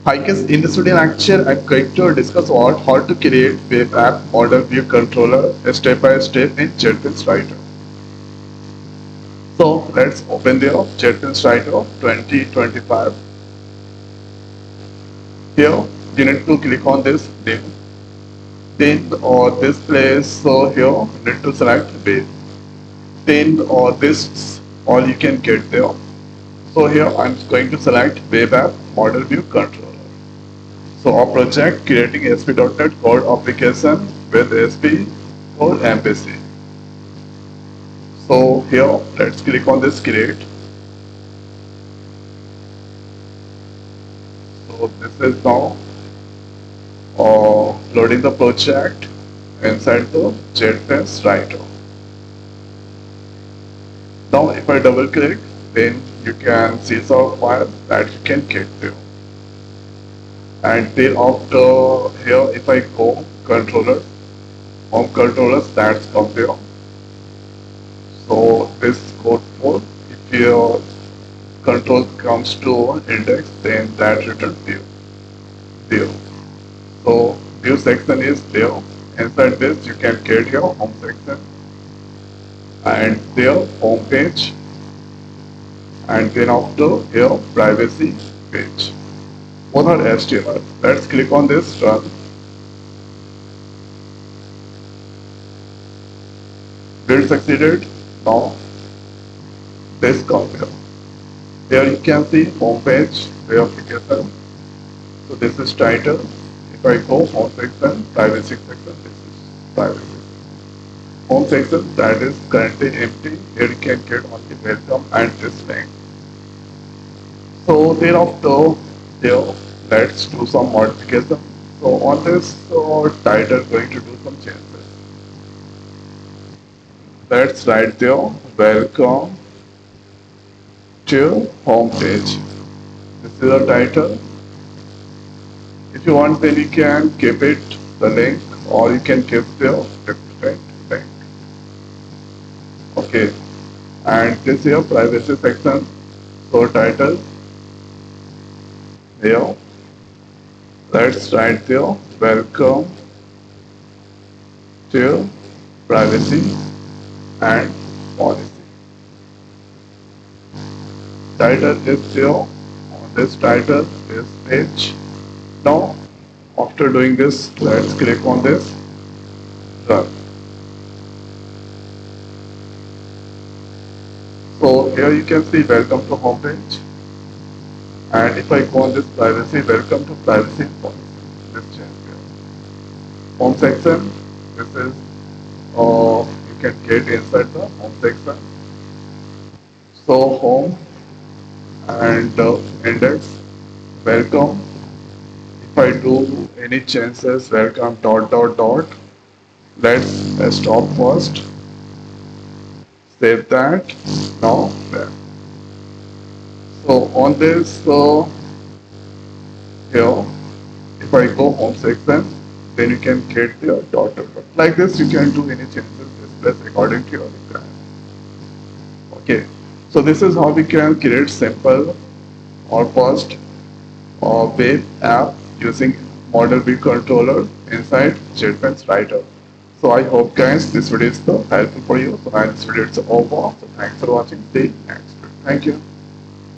I guess in this video lecture, I'm going to discuss how to create web app model view controller step by step in JetBrains Writer. So let's open the JetBrains Writer 2025. Here you need to click on this new. Then or this place. So here you need to select web. Then or this all you can get there. So here I'm going to select web app model view controller. So our project creating ASP.NET Core application with ASP Core MVC. So here let's click on this create. So this is now loading the project inside the JetBrains Writer. Now if I double click, then you can see some files that you can get there. And then after here, if I go controllers, home controllers, that's come there. So this code for if your control comes to index, then that return view. So view section is there. Inside this you can get your home section and their home page, and then after here privacy page. Both are HTML. Let's click on this run. Build succeeded. Now this comes here. Here you can see home page, the application. So this is title. If I go home section, privacy section, this is privacy. Home section that is currently empty. Here you can get only welcome and this link. So thereafter, here let's do some modification. So on this title, going to do some changes. Let's write there welcome to home page. This is the title. If you want, then you can keep it the link, or you can keep the different link. Okay, and this here privacy section. So title here. Let's write there welcome to privacy and policy. Title is there. On this title is page. Now after doing this, let's click on this run. So here you can see welcome to home page. And if I go on this privacy, welcome to privacy policy. This change here. Home section, this is you can get inside the home section. So home and index, welcome. If I do any changes, welcome dot. Let's stop first. Save that. Now there. So on this here, if I go home section, then you can get the dot. Like this, you can do any changes display according to your requirement. Okay, so this is how we can create simple or fast web app using model view controller inside JetBrains Writer. So I hope guys this video is helpful for you. So now this video is over. So thanks for watching. See you next video. Thank you.